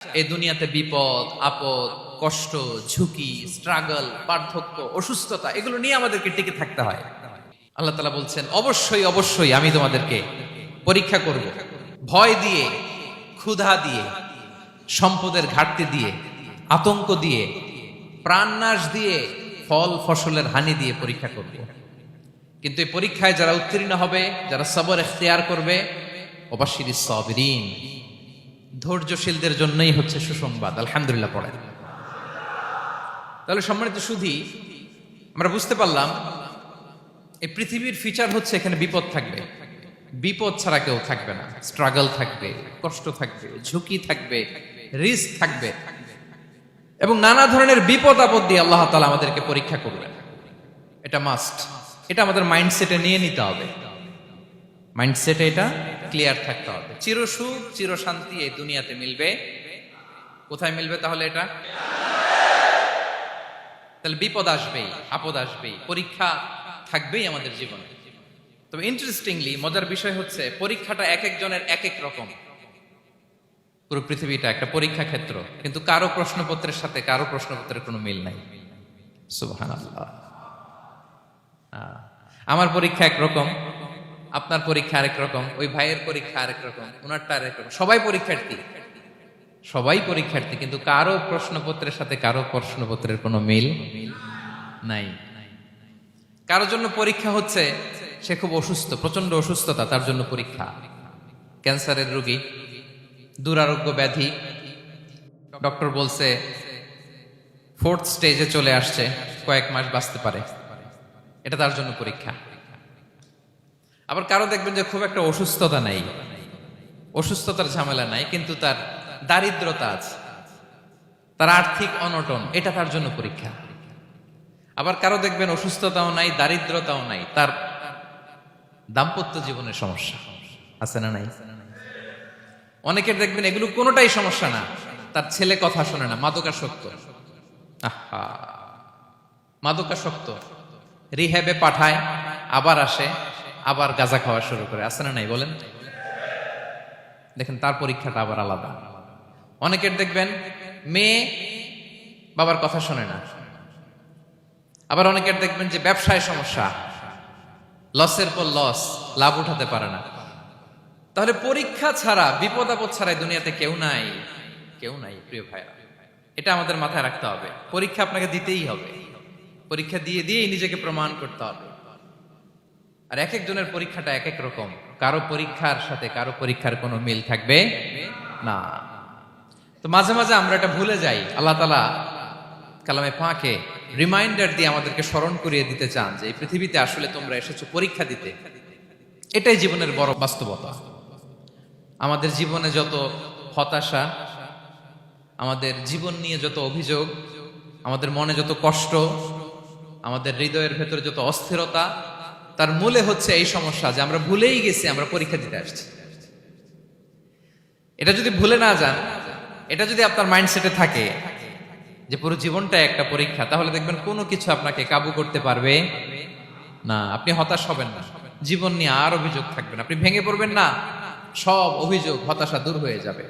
এই দুনিয়াতে বিপদ আপদ, কষ্ট, ঝুঁকি, স্ট্রাগল, বার্ধক্য, অসুস্থতা, এগুলো নিয়ে আমাদেরকে টিকে থাকতে হয়। আল্লাহ তাআলা বলছেন, অবশ্যই অবশ্যই আমি তোমাদেরকে পরীক্ষা করব, ভয় দিয়ে, ক্ষুধা দিয়ে, সম্পদের ঘাটতি দিয়ে, আতঙ্ক দিয়ে, প্রাণনাশ দিয়ে, ফল ফসলের হানি দিয়ে পরীক্ষা করব। কিন্তু এই পরীক্ষায় যারা উত্তীর্ণ হবে, যারা সবর ইখতিয়ার করবে, ওয়াবাশশিরিস সাবিরিন, ধৈর্যশীলদের জন্যই হচ্ছে সুসংবাদ। আলহামদুলিল্লাহ পড়েন। তাহলে সম্মানিত সুধী, আমরা বুঝতে পারলাম এই পৃথিবীর ফিচার হচ্ছে এখানে বিপদ থাকবে, বিপদ ছাড়া কেউ থাকবে না। স্ট্রাগল থাকবে, কষ্ট থাকবে, ঝুঁকি থাকবে, রিস্ক থাকবে, এবং নানা ধরনের বিপদ আপদ দিয়ে আল্লাহ তাআলা আমাদেরকে পরীক্ষা করবেন। এটা মাস্ট, এটা আমাদের মাইন্ডসেটে নিয়ে নিতে হবে। মাইন্ডসেটে এটা ক্লিয়ার থাকতে হবে। চিরসুখ চিরশান্তি এই দুনিয়াতে মিলবে, কোথায় মিলবে তাহলে? এটা তাহলে বিপদ আসবেই, আপদ আসবেই, পরীক্ষা থাকবেই আমাদের জীবনে। তবে ইন্টারেস্টিংলি মজার বিষয় হচ্ছে পরীক্ষাটা এক একজনের এক এক রকম। পুরো পৃথিবীটা একটা পরীক্ষা ক্ষেত্র, কিন্তু কারো প্রশ্নপত্রের সাথে কারো প্রশ্নপত্রের কোনো মিল নাই। সুবহানাল্লাহ। আমার পরীক্ষা একরকম, আপনার পরীক্ষা আরেক রকম, ওই ভাইয়ের পরীক্ষা আরেক রকম, ওনারটা আরেক রকম। সবাই পরীক্ষার্থী, সবাই পরীক্ষার্থী, কিন্তু কারো প্রশ্নপত্রের সাথে কারো প্রশ্নপত্রের কোনো মিল নাই। কারোর জন্য পরীক্ষা হচ্ছে সে খুব অসুস্থ, প্রচন্ড অসুস্থতা, তার জন্য পরীক্ষা। ক্যান্সারের রোগী, দুরারোগ্য ব্যাধি, ডক্টর বলছে 4th স্টেজে চলে আসছে, কয়েক মাস বাঁচতে পারে, এটা তার জন্য পরীক্ষা। আবার কারো দেখবেন যে খুব একটা অসুস্থতা নাই, অসুস্থতার ঝামেলা নাই, কিন্তু তার দারিদ্রতা আছে, তার আর্থিক অনটন, এটা তার জন্য পরীক্ষা। আবার কারো দেখবেন অসুস্থতাও নাই, দারিদ্রতাও নাই, তার দাম্পত্য জীবনের সমস্যা আছে না নাই? অনেকের দেখবেন এগুলো কোনোটাই সমস্যা না, তার ছেলে কথা শোনে না, মাদকাসক্ত। আহা, মাদকাসক্ত, রিহ্যাবে পাঠায়, আবার আসে, আবার গাঁজা খাওয়া শুরু করে, আছে না নাই বলেন? দেখেন তার পরীক্ষাটা আবার আলাদা। অনেকের দেখবেন মেয়ে বাবার কথা শোনে না। আবার অনেকের দেখবেন যে ব্যবসায় সমস্যা, লসের পর লস, লাভ উঠাতে পারে না। তাহলে পরীক্ষা ছাড়া, বিপদ আপদ ছাড়া দুনিয়াতে কেউ নাই, কেউ নাই প্রিয় ভাইরা। এটা আমাদের মাথায় রাখতে হবে। পরীক্ষা আপনাকে দিতেই হবে, পরীক্ষা দিয়ে দিয়েই নিজেকে প্রমাণ করতে হবে। আর এক একজনের পরীক্ষাটা এক এক রকম, কারো পরীক্ষার সাথে কারো পরীক্ষার কোনো মিল থাকবে না। তো মাঝে মাঝে আমরা এটা ভুলে যাই। আল্লাহ তাআলা কালামে পাকে রিমাইন্ডার দিয়ে আমাদেরকে স্মরণ করিয়ে দিতে চান যে এই পৃথিবীতে আসলে তোমরা এসেছো পরীক্ষা দিতে। এটাই জীবনের বড় বাস্তবতা। আমাদের জীবনে যত হতাশা, আমাদের জীবন নিয়ে যত অভিযোগ, আমাদের মনে যত কষ্ট, আমাদের হৃদয়ের ভেতরে যত অস্থিরতা, তার মূলে হচ্ছে এই সমস্যা যে আমরা ভুলেই গেছি আমরা পরীক্ষা দিতে আসছি। এটা যদি ভুলে না যান, এটা যদি আপনার মাইন্ডসেটে থাকে যে পুরো জীবনটা একটা পরীক্ষা, তাহলে দেখবেন কোনো কিছু আপনাকে কাবু করতে পারবে না। আপনি হতাশ হবেন না, জীবন নিয়ে আর অভিযোগ থাকবে না, আপনি ভেঙে পড়বেন না, সব অভিযোগ হতাশা দূর হয়ে যাবে।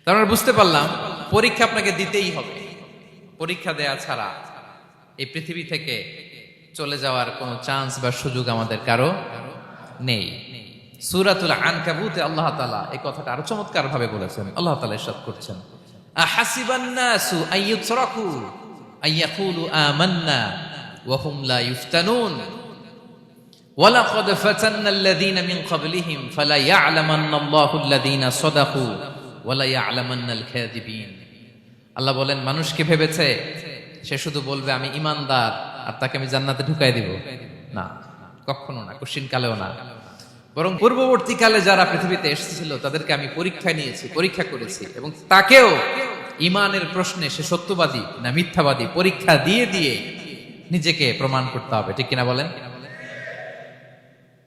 তার মানে বুঝতে পারলাম পরীক্ষা আপনাকে দিতেই হবে। পরীক্ষা দেয়া ছাড়া এই পৃথিবী থেকে চলে যাওয়ার কোনো চান্স বা সুযোগ আমাদের কারো নেই। সূরাতুল আনকাবুতে আল্লাহ তাআলা এই কথাটা আরো চমৎকার ভাবে বলেছেন। আল্লাহ তাআলা ইরশাদ করছেন, আহাসিবান নাসু আইয়ুতরাকু আইয়াকুলু আমান্না ওয়া হুম লা ইফতানুন ওয়ালাকাদ ফাতান্নাল্লাযীনা মিন ক্বাবলিহিম ফালা ইয়া'লামান্নাল্লাহু আল্লাযীনা সাদাকু ওয়ালা ইয়া'লামান্নাল কাযিবিন। আল্লাহ বলেন, মানুষকে ভেবেছে সে শুধু বলবে আমি ঈমানদার আর তাকে আমি জান্নাতে ঢুকাই দিব? না, কখনো না, কোশ্চিন কালেও না। বরং পূর্ববর্তী কালে যারা পৃথিবীতে এসেছিল তাদেরকে আমি পরীক্ষা নিয়েছি, পরীক্ষা করেছি, এবং তাকেও ঈমানের প্রশ্নে সে সত্যবাদী না মিথ্যাবাদী পরীক্ষা দিয়ে দিয়ে নিজেকে প্রমাণ করতে হবে। ঠিক কিনা বলেন?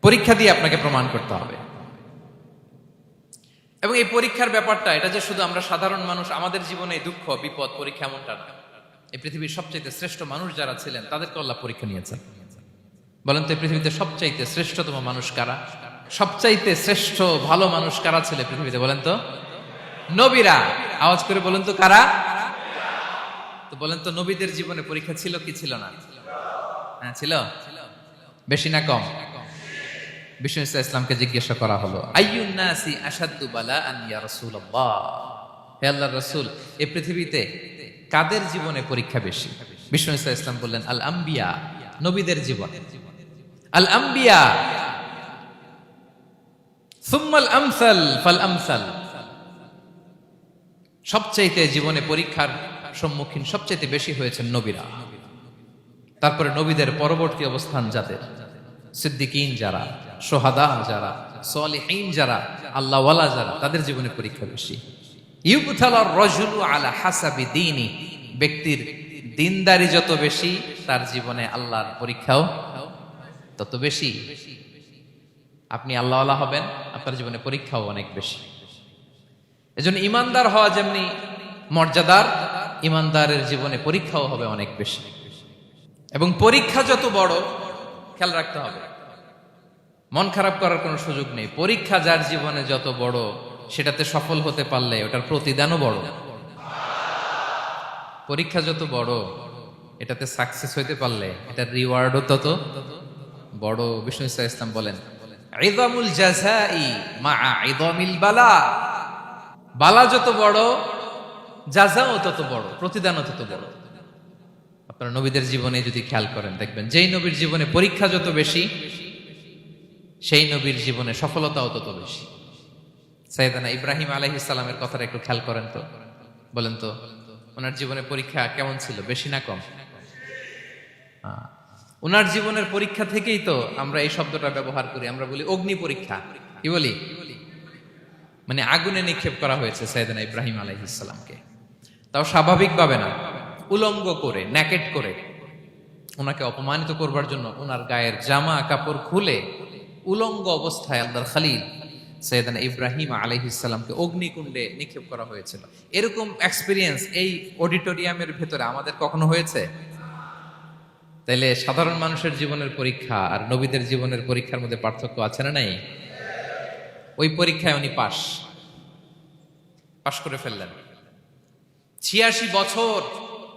পরীক্ষা দিয়ে আপনাকে প্রমাণ করতে হবে। এবং এই পরীক্ষার ব্যাপারটা, এটা যে শুধু আমরা সাধারণ মানুষ আমাদের জীবনে দুঃখ বিপদ পরীক্ষা, এমনটা না। এই পৃথিবীর সবচাইতে শ্রেষ্ঠ মানুষ যারা ছিলেন তাদেরকে আল্লাহ পরীক্ষা নিয়েছেন। বলেন তো, এই পৃথিবীতে সবচাইতে শ্রেষ্ঠতম মানুষ কারা? সবচাইতে শ্রেষ্ঠ ভালো মানুষ কারা ছিল পৃথিবীতে? বলেন তো। নবীরা। আওয়াজ করে বলুন তো কারা? তো বলেন তো, নবীদের জীবনে পরীক্ষা ছিল কি ছিল না? হ্যাঁ ছিল। বেশি না কম? বিষ্ণু ইসলামকে জিজ্ঞাসা করা হলো, আইয়ুন নাসি আশাদ্দু বালাআন ইয়া রাসূলুল্লাহ, হে আল্লাহর রাসূল, এই পৃথিবীতে কাদের জীবনে পরীক্ষা বেশি? বিষ্ণু ইসলাম বললেন, আল আম্বিয়া, নবীদের জীবন। আল আম্বিয়া সুম্মাল আমসাল ফাল আমসাল, সবচাইতে জীবনে পরীক্ষার সম্মুখীন সবচাইতে বেশি হয়েছেন নবীরা। তারপরে নবীদের পরবর্তী অবস্থান যাদের, সিদ্দিকিন যারা, সোহাদা যারা, সালিহিন যারা, আল্লাহওয়ালা যারা, তাদের জীবনে পরীক্ষা বেশি। ইউবতালার রাজুলু আলা হাসাবি দীনি, ব্যক্তির দিনদারি যত বেশি, তার জীবনে আল্লাহর পরীক্ষাও তত বেশি। আপনি আল্লাহওয়ালা হবেন, আপনার জীবনে পরীক্ষাও অনেক বেশি। এজন্য ইমানদার হওয়া যেমনি মর্যাদার, ইমানদারের জীবনে পরীক্ষাও হবে অনেক বেশি। এবং পরীক্ষা যত বড়, খেয়াল রাখতে হবে, মন খারাপ করার কোনো সুযোগ নেই। পরীক্ষা যার জীবনে যত বড়, সেটাতে সফল হতে পারলে ওটার প্রতিদানও বড়। পরীক্ষা যত বড়, এটাতে সাকসেস হইতে পারলে এটার রিওয়ার্ডও তত বড়। বিষ্ণু ইসলাম বলেন, ইযামুল জাযাই মাআ ইযামিল বালা, বালা যত বড়, জাযাও তত বড়, প্রতিদানও তত বড়। আপনারা নবীদের জীবনে যদি খেয়াল করেন, দেখবেন যেই নবীর জীবনে পরীক্ষা যত বেশি, সেই নবীর জীবনে সফলতাও তত বেশি। সাইয়েদনা ইব্রাহিম আলাইহিস সালামের কথাটা একটু খেয়াল করেন তো, বলেন তো, ওনার জীবনে পরীক্ষা কেমন ছিল? বেশি না কম? ওনার জীবনের পরীক্ষা থেকেই তো আমরা এই শব্দটা ব্যবহার করি। আমরা বলি অগ্নি পরীক্ষা। কি বলি? মানে আগুনে নিক্ষেপ করা হয়েছে সাইয়েদনা ইব্রাহিম আলাইহিস সালামকে, তাও স্বাভাবিকভাবে না, উলঙ্গ করে, ন্যাকেট করে ওনাকে অপমানিত করবার জন্য ওনার গায়ের জামা কাপড় খুলে উলঙ্গ অবস্থায় আল্লাহর খলিল সাইয়েদনা ইব্রাহিম আলাইহিস সালামকে অগ্নিকুণ্ডে নিক্ষেপ করা হয়েছিল। এরকম এক্সপেরিয়েন্স এই অডিটোরিয়ামের ভেতরে আমাদের কখনো হয়েছে? তাইলে সাধারণ মানুষের জীবনের পরীক্ষা আর নবীদের জীবনের পরীক্ষার মধ্যে পার্থক্য আছে না নাই? ওই পরীক্ষায় উনি পাশ করে ফেললেন। ৮৬ বছর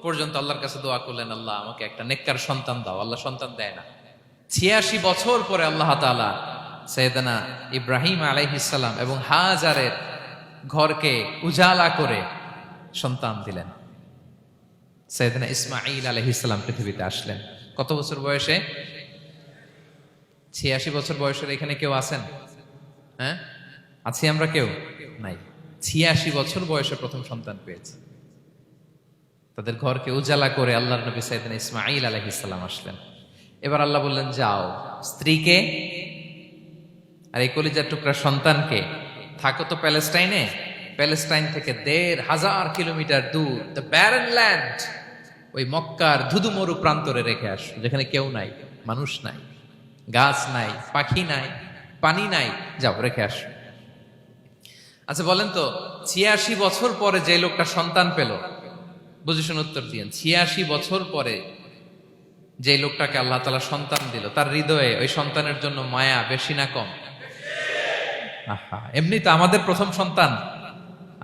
পর্যন্ত আল্লাহর কাছে দোয়া করলেন, আল্লাহ আমাকে একটা নেককার সন্তান দাও। আল্লাহ সন্তান দেয় না। ৮৬ বছর পরে আল্লাহ তাআলা সাইয়েদনা ইব্রাহিম আলাইহিস সালাম এবং হাজারের ঘরকে উজালা করে সন্তান দিলেন। সাইয়েদনা ইসমাঈল আলাইহিস সালাম পৃথিবীতে আসলেন কত বছর বয়সে? ৮৬ বছর বয়সের এখানে কেউ আছেন? হ্যাঁ, আছি আমরা? কেউ নাই। ৮৬ বছর বয়সে প্রথম সন্তান পেয়েছে। তাদের ঘরকে উজালা করে আল্লাহর নবী সাইয়েদনা ইসমাঈল আলাইহিস সালাম আসলেন। এবার আল্লাহ বললেন, যাও স্ত্রীকে আর এই কলিজার টুকরা সন্তানকে, থাকো তো প্যালেস্টাইনে, প্যালেস্টাইন থেকে ১৫০০ কিলোমিটার দূর, দ্য ব্যারেন ল্যান্ড, ওই মক্কার ধুধুমরু প্রান্তরে রেখে আসো, যেখানে কেউ নাই, মানুষ নাই, গাছ নাই, পাখি নাই, পানি নাই, যাও রেখে আসো। আচ্ছা বলেন তো, ৮৬ বছর পরে যে লোকটা সন্তান পেল, বুঝে শুনে উত্তর দিয়েন, ৮৬ বছর পরে যে লোকটাকে আল্লাহ তাআলা সন্তান দিল, তার হৃদয়ে ওই সন্তানের জন্য মায়া বেশি না কম? এমনি তো আমাদের প্রথম সন্তান,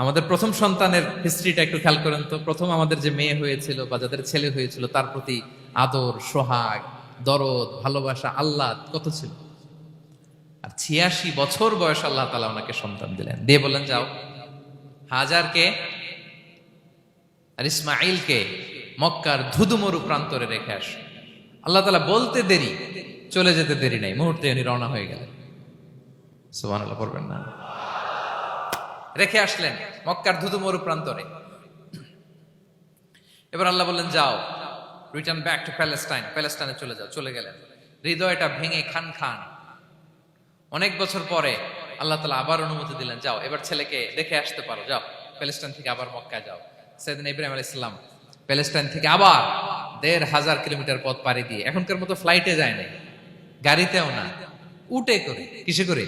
আমাদের প্রথম সন্তানের হিস্ট্রিটা একটু খেয়াল করেন তো। প্রথম আমাদের যে মেয়ে হয়েছিল বা যাদের ছেলে হয়েছিল, তার প্রতি আদর, সোহাগ, দরদ, ভালোবাসা, আল্লাহ কত ছিল। আর ৮৬ বছর বয়স আল্লাহ তাআলা ওনাকে সন্তান দিলেন, দিয়ে বললেন, যাও হাজারকে আর ইসমাঈলকে মক্কার ধুধুমরু প্রান্তরে রেখে আস। আল্লাহ তাআলা বলতে দেরি, চলে যেতে দেরি নাই, মুহূর্তে উনি রওনা হয়ে গেলেন। সুবহানাল্লাহ পড়বেন না? রেখে আসলেন মক্কার ধুধুমরু প্রান্তরে। এবার আল্লাহ বললেন, যাও রিটার্ন ব্যাক টু প্যালেস্টাইন, প্যালেস্টাইনে চলে যাও। চলে গেলেন, হৃদয়টা ভেঙে খান খান। অনেক বছর পরে আল্লাহ তাআলা আবার অনুমতি দিলেন, যাও এবার ছেলেকে দেখে আসতে পারো, যাও প্যালেস্টাইন থেকে আবার মক্কায় যাও। সাইয়েদনা ইব্রাহিম আলাইহিস সালাম প্যালেস্টাইন থেকে আবার ১৫০০ কিলোমিটার পথ পাড়ি দিয়ে, এখনকার মতো ফ্লাইটে যায় নাই, গাড়িতেও না, উটে করে। কিসে করে?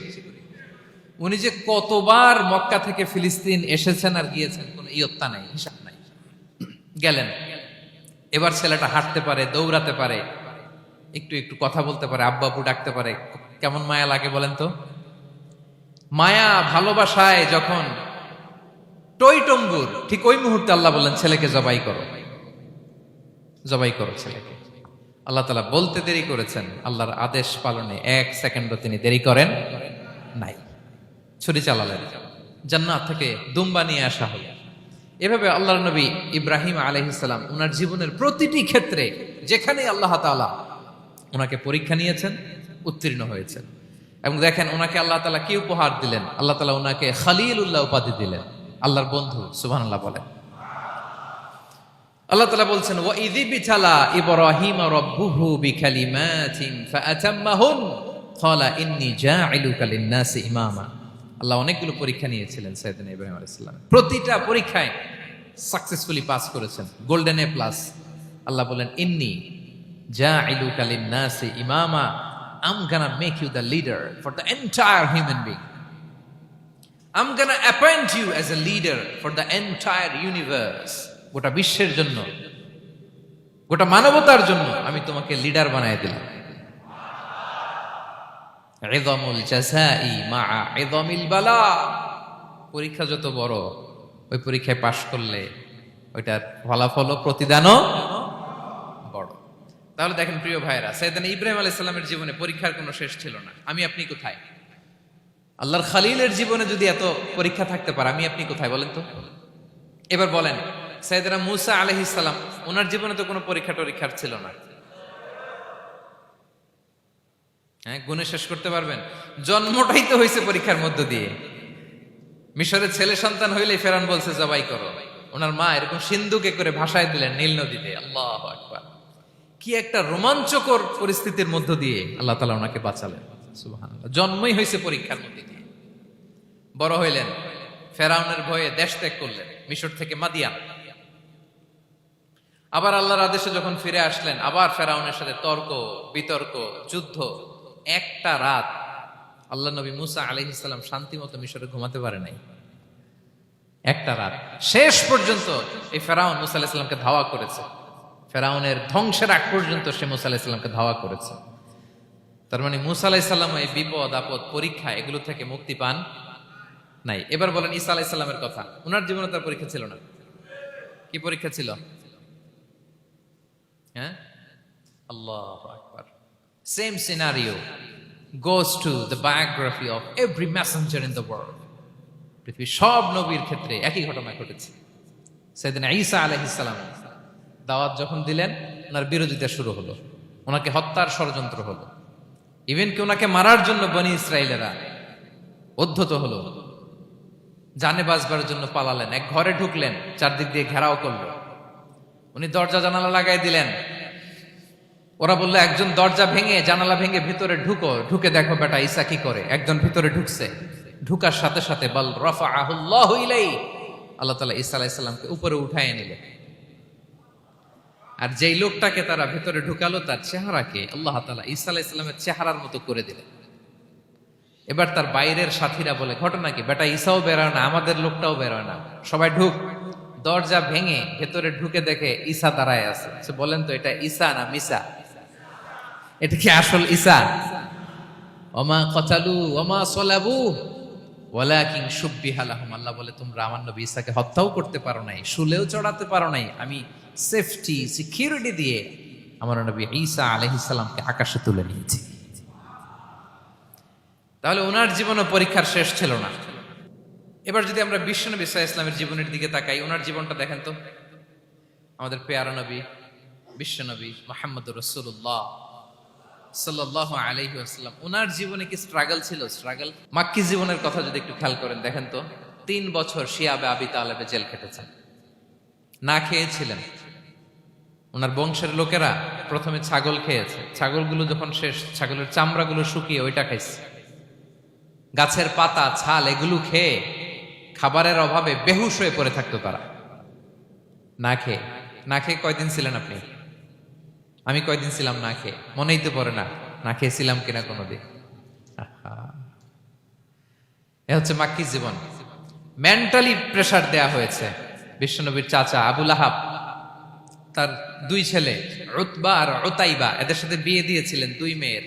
উনি যে কতবার মক্কা থেকে ফিলিস্তিন এসেছেন আর গিয়েছেন, কোনো ইয়ত্তা নাই, হিসাব নাই। গেলেন, এবার ছেলেটা হাঁটতে পারে, দৌড়াতে পারে, একটু একটু কথা বলতে পারে, আব্বা আব্বু ডাকতে পারে। কেমন মায়া লাগে বলেন তো? মায়া ভালোবাসায় যখন টইটম্বুর, ঠিক ওই মুহূর্তে আল্লাহ বললেন ছেলেকে জবাই করো, জবাই করো ছেলেকে। আল্লাহ তাআলা বলতে দেরি করেছেন, আল্লাহর আদেশ পালনে 1 সেকেন্ডও তিনি দেরি করেন নাই। ছুরি চালালেন, জান্নাত থেকে দুম্বা নিয়ে আসা হলো। এভাবে আল্লাহর নবী ইব্রাহিম আলাইহিস সালাম ওনার জীবনের প্রতিটি ক্ষেত্রে যেখানে আল্লাহ তাআলা ওনাকে পরীক্ষা নিয়েছেন, উত্তীর্ণ হয়েছেন। এবং দেখেন ওনাকে আল্লাহ তাআলা কি উপহার দিলেন, আল্লাহ তাআলা ওনাকে খলিলুল্লাহ উপাধি দিলেন, আল্লাহর বন্ধু। সুবহানাল্লাহ বলেন। আল্লাহ তাআলা বলছেন, ওয়া ইযি বিতালা ইব্রাহিম রাব্বুহু বিকালিমাতিন ফাআতাম্মাহুন ক্বালা ইন্নী জাইলুকা লিন-নাসি ইমামা। আল্লাহ অনেকগুলো পরীক্ষা নিয়েছিলেন সাইয়েদনা ইব্রাহিম আলাইহিস সালাম, প্রতিটা পরীক্ষায় সাকসেসফুলি পাস করেছেন, গোল্ডেন এ প্লাস। আল্লাহ বলেন, ইন্নী জাইলুকা লিন-নাসি ইমামা, I'm gonna make you the leader for the entire human being. I'm gonna appoint you as a leader for the entire universe. গোটা বিশ্বের জন্য, গোটা মানবতার জন্য আমি তোমাকে লিডার বানায় দিলাম। ইযমুল জাযাই মা'a ইযমিল বালা। পরীক্ষা যত বড়, ওই পরীক্ষায় পাশ করলে ওইটার ফলাফল ও প্রতিদানও বড়। তাহলে দেখেন প্রিয় ভাইরা, সাইয়েদনা ইব্রাহিম আলাইহিস সালামের জীবনে পরীক্ষার কোনো শেষ ছিল না। আমি আপনি কোথায়? আল্লাহর খলিলের জীবনে যদি এত পরীক্ষা থাকতে পারে, আমি আপনি কোথায় বলেন তো? এবার বলেন, সাইয়েদনা মূসা আলাইহিস সালাম, ওনার জীবনে তো কোনো পরীক্ষা টরীক্ষার ছিল না। হ্যাঁ, গুণে শেষ করতে পারবেন? জন্মটাই তো হয়েছে পরীক্ষার মধ্য দিয়ে। মিশরের ছেলে সন্তান হইলেই ফেরাউন বলছে জবাই করো। ওনার মা এরকম সিন্ধুকে করে ভাসায় দিলেন নীল নদীতে। আল্লাহু আকবার! কি একটা রোমাঞ্চকর পরিস্থিতির মধ্য দিয়ে আল্লাহ তাআলা ওনাকে বাঁচালেন। সুবহানাল্লাহ। জন্মই হয়েছে পরীক্ষার মধ্যে দিয়ে। বড় হইলেন, ফেরাউনের ভয়ে দেশ ত্যাগ করলেন, মিশর থেকে মাদিয়ান। আবার আল্লাহর আদেশে যখন ফিরে আসলেন, আবার ফেরাউনের সাথে তর্ক বিতর্ক, যুদ্ধ। একটা রাত আল্লাহ নবী মুসা আলাইহিস সালাম শান্তি মতো মিশরে ঘুমাতে পারে নাই। একটা রাত শেষ পর্যন্ত এই ফেরাউন মুসা আলাইহিস সালামকে ধাওয়া করেছে। ফেরাউনের ধ্বংসের আগ পর্যন্ত সে মুসা আলাইহিস সালামকে ধাওয়া করেছে। তার মানে মুসা আলাইহিস সালাম এই বিপদ আপদ পরীক্ষা এগুলো থেকে মুক্তি পান নাই। এবার বলেন ঈসা আলাইহিস সালামের কথা। ওনার জীবনে তার পরীক্ষা ছিল না? কি পরীক্ষা ছিল? হ্যাঁ, আল্লাহু আকবার। Same scenario goes to the biography of every messenger in the world. পৃথিবীর সব নবীর ক্ষেত্রে একই ঘটনা ঘটেছে। সাইয়েদনা ঈসা আলাইহিস সালাম দাওয়াত যখন দিলেন, ওনার বিরোধিতা শুরু হলো, ওনাকে হত্যার ষড়যন্ত্র হলো। ইভেন কি ওনাকে মারার জন্য বনি ইসরাইলেরা উদ্ধত হলো, জানে বাঁচবার জন্য পালালেন। এক ঘরে ঢুকলেন, চারদিক দিয়ে ঘেরাও করলো। উনি দরজা জানালা লাগাই দিলেন। ওরা বললো, একজন দরজা ভেঙে জানালা ভেঙে ভিতরে ঢুকো, ঢুকে দেখো বেটা ঈসা কি করে। একজন ভিতরে ঢুকছে, ঢুকার সাথে সাথে বল রাফাআহুল্লাহু ইলাইহি, আল্লাহ তাআলা ঈসা আলাইহিস সালামকে উপরে উঠায় নিলেন। আর যেই লোকটাকে তারা ভিতরে ঢুকালো, তার চেহারাকে আল্লাহ তাআলা ঈসা আলাইহিস সালামের চেহারার মতো করে দিলেন। এবার তার বাইরের সাথীরা বলে, ঘটনা কি বেটা? ঈসাও বেরোয় না, আমাদের লোকটাও বেরোয় না, সবাই ঢুক। দরজা ভেঙে ভেতরে ঢুকে দেখে ঈসা দাঁড়ায় আছে। সে বলেন তো, এটা ঈসা না মিসা? এটা কি আসল ঈসা? ওমা কতালু ওমা সলাবু ওয়ালাকিন শুব্বিহা লাহুম। আল্লাহ বলে, তোমরা আমার নবী ঈসাকে হত্যাও করতে পারো নাই, শুলেও চড়াতে পারো নাই, আমি সেফটি সিকিউরিটি দিয়ে আমার নবী ঈসা আলাইহিস সালামকে আকাশে তুলে নিয়েছি। তাহলে ওনার জীবনে পরীক্ষার শেষ ছিল না। এবার যদি আমরা বিশ্বনবী সাল্লাল্লাহু আলাইহি ওয়াসাল্লামের জীবনের দিকে তাকাই, ওনার জীবনটা দেখেন তো। আমাদের পেয়ারা নবী বিশ্বনবী মুহাম্মদুর রাসূলুল্লাহ সাল্লাল্লাহু আলাইহি ওয়াসাল্লাম, ওনার জীবনে কি স্ট্রাগল ছিল? স্ট্রাগল। মাক্কি জীবনের কথা যদি একটু খেয়াল করেন, দেখেন তো 3 বছর শিয়াবে আবি তালেবে জেল খেটেছেন, না খেয়েছিলেন। ওনার বংশের লোকেরা প্রথমে ছাগল খেয়েছে, ছাগলগুলো যখন শেষ, ছাগলের চামড়াগুলো শুকিয়ে ওইটা খাইছে। গাছের পাতা ছাল এগুলো খেয়ে খাবারের অভাবে বেহুশ হয়ে পড়ে থাকতো তারা, না খেয়ে। না খেয়ে কয়দিন ছিলেন আপনি? আমি কয়দিন ছিলাম না খেয়ে? মনেই তো পড়ে না, না খেয়েছিলাম কিনা কোনোদিন। এ হচ্ছে মাক্কি জীবন। মেন্টালি প্রেসার দেয়া হয়েছে। বিশ্বনবীর চাচা আবু লাহাব, তার 2 ছেলে উতবা আর উতাইবা, এদের সাথে বিয়ে দিয়েছিলেন 2 মেয়ের।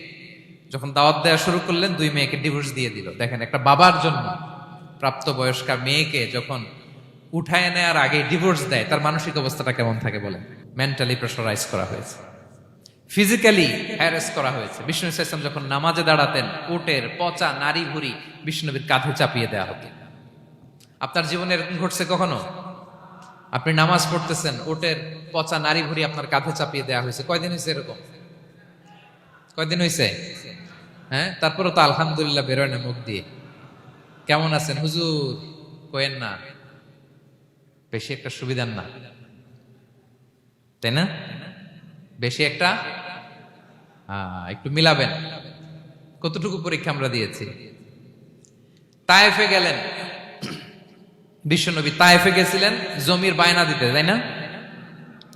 যখন দাওয়াত দেওয়া শুরু করলেন, 2 মেয়েকে ডিভোর্স দিয়ে দিল। দেখেন, একটা বাবার জন্য প্রাপ্তবয়স্কা মেয়েকে যখন উঠায় নেওয়ার আগে ডিভোর্স দেয়, তার মানসিক অবস্থাটা কেমন থাকে বলেন? মেন্টালি প্রেশারাইজ করা হয়েছে, ফিজিক্যালি হ্যারাস করা হয়েছে। বিষ্ণু ইসলাম যখন নামাজে দাঁড়াতেন, উটের পচা নারী ভুড়ি বিষ্ণুনবীর কাঁধে চাপিয়ে দেওয়া হতো। আপনার জীবনে এরকম ঘটছে কখনো? আপনি নামাজ পড়তেছেন, উটের পচা নারী ভুড়ি আপনার কাঁধে চাপিয়ে দেওয়া হয়েছে। কয়দিন হয়েছে এরকম? কয়দিন হয়েছে? হ্যাঁ, তারপরে তো আলহামদুলিল্লাহ বেরোয় না মুখ দিয়ে। কেমন আছেন হুজুর কোয়েন না, বেশি একটা সুবিধার না, তাই না? বেশি একটা একটু মিলাবেন। কতটুকু পরীক্ষা আমরা দিয়েছি। তায়েফে গেলেন বিশ্বনবী, তায়েফে গেছিলেন জমির বায়না দিতে, তাই না?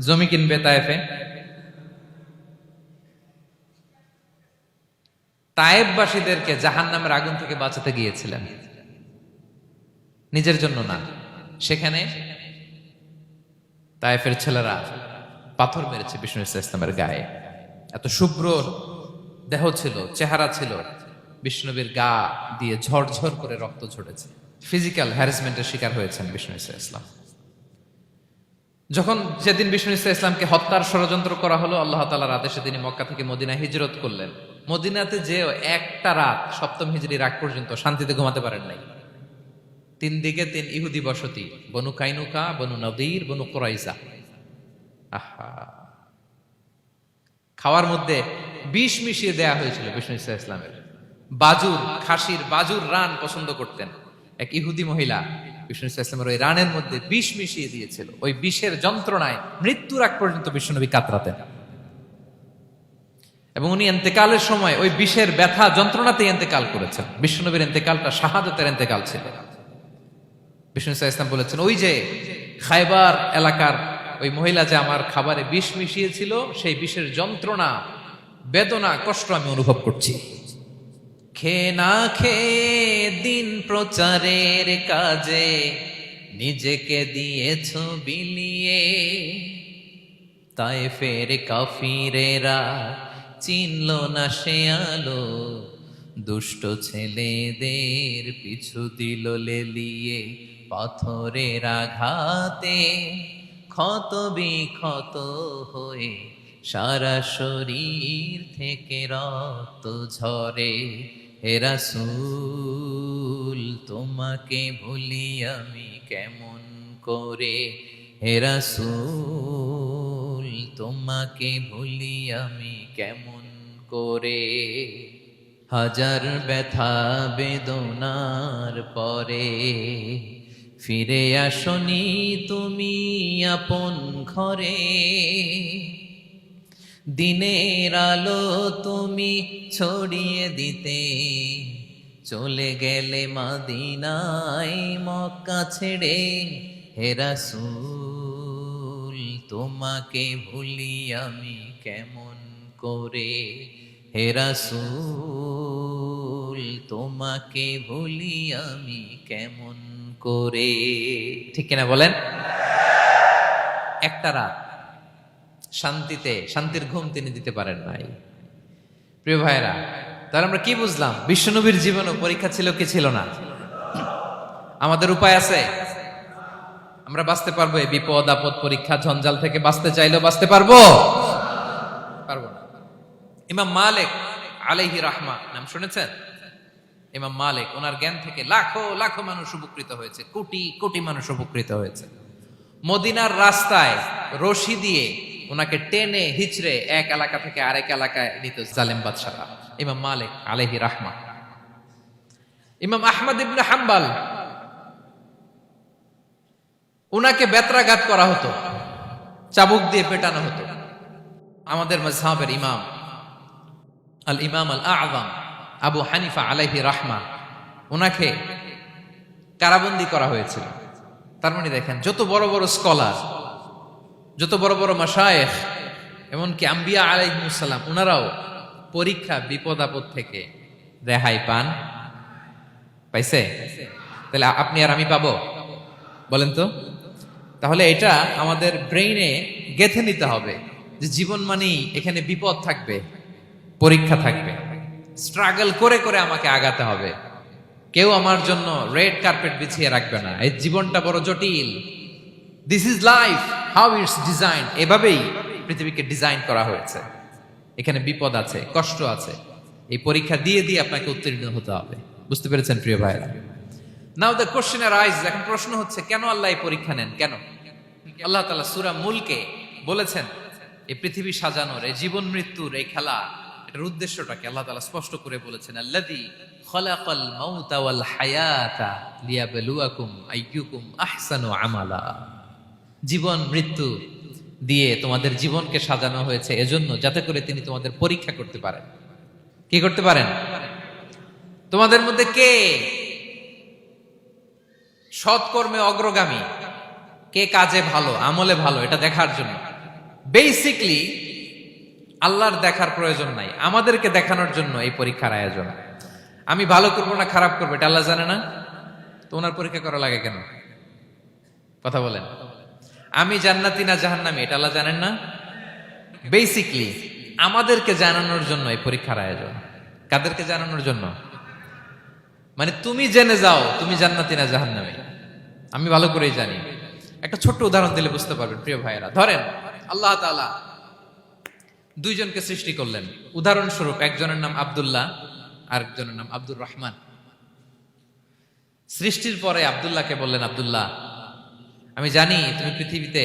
জমি কিনবে তায়েফে। তায়েফবাসীদেরকে জাহান্নামের আগুন থেকে বাঁচাতে গিয়েছিলেন, নিজের জন্য না। সেখানে তায়েফের ছেলেরা পাথর মেরেছে বিষ্ণু ইসলামের গায়ে। এত শুভ্র দেহ ছিল, চেহারা ছিল, বিষ্ণুবীর গা দিয়ে ঝরঝর করে রক্ত ঝরেছে। ফিজিক্যাল হ্যারাসমেন্টের শিকার হয়েছেন বিষ্ণু ইসলাম। যখন যেদিন বিষ্ণু ইসলামকে হত্যার ষড়যন্ত্র করা হলো, আল্লাহ তাআলার আদেশে তিনি মক্কা থেকে মদিনা হিজরত করলেন। মদিনাতে যে একটা রাত, সপ্তম হিজরির আগ পর্যন্ত শান্তিতে ঘুমাতে পারেন নাই। 3 দিকে 3 ইহুদি বসতি, বনু কাইনুকা, বনু নদীর, বনু কুরাইজা। আহা, খাওয়ার মধ্যে বিষ মিশিয়ে দেয়া হয়েছিল বিষ্ণু ইসলামের। বাজুর, খাসির বাজুর রান পছন্দ করতেন। এক ইহুদি মহিলা বিষ্ণু ইসলামের ওই রানের মধ্যে বিষ মিশিয়ে দিয়েছিল। ওই বিষের যন্ত্রণায় মৃত্যুর আগ পর্যন্ত বিষ্ণুনবী কাতরাতেন, এবং উনি ইন্তেকালের সময় ওই বিষের ব্যথা যন্ত্রণাতে ইন্তেকাল করেছেন। বিষ্ণুনবীর ইন্তেকালটা শাহাদাতের ইন্তেকাল ছিল। বিষ্ণু ইসলাম বলেছেন, ওই যে খায়বার এলাকার ওই মহিলা যে আমার খাবারে বিষ মিশিয়েছিল, সেই বিষের যন্ত্রণা, বেদনা, কষ্ট আমি অনুভব করছি। খেয়ে না খেয়ে দিন প্রচারের কাজে নিজেকে দিয়েছ বিলিয়ে, তায়েফের কাফিরেরা চিনল না সে আলো, দুষ্ট ছেলেদের পিছু দিল লেলিয়ে, পাথরের আঘাতে ক্ষত বিক্ষত হয়ে সারা শরীর থেকে রক্ত ঝরে। হে রাসূল তোমাকে ভুলি আমি কেমন করে, হে রাসূল তোমাকে ভুলি আমি কেমন করে। হাজার ব্যথা বেদনার পরে ফিরে আসনি তুমি আপন ঘরে, দিনের আলো তুমি ছড়িয়ে দিতে চলে গেলে মদিনায় মক্কা ছেড়ে। হে রাসূল তোমাকে ভুলি আমি কেমন করে, হে রাসূল তোমাকে ভুলি আমি কেমন করে। ঠিক কিনা বলেন? একটা রাত শান্তিতে, শান্তির ঘুম তিনি দিতে পারেন নাই। প্রিয় ভাইরা, তাহলে আমরা কি বুঝলাম? বিশ্বনবীর জীবনও পরীক্ষা ছিল কি ছিল না? আমাদের উপায় আছে? আমরা বাঁচতে পারবো এই বিপদ আপদ পরীক্ষা ঝঞ্ঝাল থেকে? বাঁচতে চাইলেও বাঁচতে পারবো? পারবো না। ইমাম মালিক আলাইহি রাহমা নাম শুনেছেন? ইমাম মালিক, ওনার জ্ঞান থেকে লাখো লাখো মানুষ উপকৃত হয়েছে, কোটি কোটি মানুষ উপকৃত হয়েছে। মদিনার রাস্তায় রশি দিয়ে ওনাকে টেনে হিচড়ে এক এলাকা থেকে আরেক এলাকায় নিত জালেম বাদশারা। ইমাম মালিক আলাইহি রাহমা। ইমাম আহমদ ইবনে হাম্বল, ওনাকে বেত্রাঘাত করা হতো, চাবুক দিয়ে পেটানো হতো। আমাদের মাযহাবের ইমাম আল ইমাম আল আযম আবু হানিফা আলাইহি রাহমা, ওনাকে কারাবন্দী করা হয়েছিল। তার মানে দেখেন, যত বড় বড় স্কলার, যত বড় বড় মাশায়েখ, এমনকি আম্বিয়া আলাইহিমুস সালাম, ওনারাও পরীক্ষা বিপদ আপদ থেকে রেহাই পান। পাইছে? তাহলে আপনি আর আমি পাবো? বলেন তো। তাহলে এটা আমাদের ব্রেইনে গেঁথে নিতে হবে যে জীবন মানেই এখানে বিপদ থাকবে, পরীক্ষা থাকবে, স্ট্রাগল করে করে আমাকে আগাতে হবে। কেউ আমার জন্য রেড কার্পেট বিছিয়ে রাখবে না। এই জীবনটা বড় জটিল। This is life, how it's design. এভাবেই পৃথিবীকে ডিজাইন করা হয়েছে। এখানে বিপদ আছে, কষ্ট আছে। এই পরীক্ষা দিয়ে দিয়ে আপনাকে উত্তীর্ণ হতে হবে। বুঝতে পেরেছেন প্রিয় ভাইরা? নাও দ্য কোশ্চেন আরাইজ, এখন প্রশ্ন হচ্ছে কেন আল্লাহ এই পরীক্ষা নেন? কেন আল্লাহ তাআলা সূরা মুলকে বলেছেন এই পৃথিবী সাজানোর, এই জীবন মৃত্যুর এই খেলা, এটার উদ্দেশ্যটাকে আল্লাহ তাআলা স্পষ্ট করে বলেছেন, আল্লাযী খালাকাল মাউতা ওয়াল হায়াতা লিয়াবলুয়াকুম আইয়ুকুম আহসানু আমালা। জীবন মৃত্যু দিয়ে তোমাদের জীবনকে সাজানো হয়েছে এজন্য, যাতে করে তিনি তোমাদের পরীক্ষা করতে পারেন। কি করতে পারেন? তোমাদের মধ্যে কে সৎকর্মে অগ্রগামী, কে কাজে ভালো, আমলে ভালো, এটা দেখার জন্য। বেসিকলি আল্লাহর দেখার প্রয়োজন নাই, আমাদেরকে দেখানোর জন্য এই পরীক্ষার আয়োজন। আমি ভালো করবো না খারাপ করবো এটা আল্লাহ জানে না? তো ওনার পরীক্ষা করা লাগে কেন? কথা বলেন। আমি জান্নাতি না জাহান্নামী এটা আল্লাহ জানেন না? বেসিকলি আমাদেরকে জানানোর জন্য এই পরীক্ষার আয়োজন। কাদেরকে জানানোর জন্য? মানে তুমি জেনে যাও তুমি জান্নাতি না জাহান্নামী। আমি ভালো করেই জানি। একটা ছোট্ট উদাহরণ দিলে বুঝতে পারবেন প্রিয় ভাইয়েরা। ধরেন আল্লাহ তাআলা দুইজনকে সৃষ্টি করলেন। উদাহরণস্বরূপ একজনের নাম আব্দুল্লাহ, আরেকজনের নাম আব্দুর রহমান। সৃষ্টির পরে আব্দুল্লাহকে বললেন, আব্দুল্লাহ আমি জানি তুমি পৃথিবীতে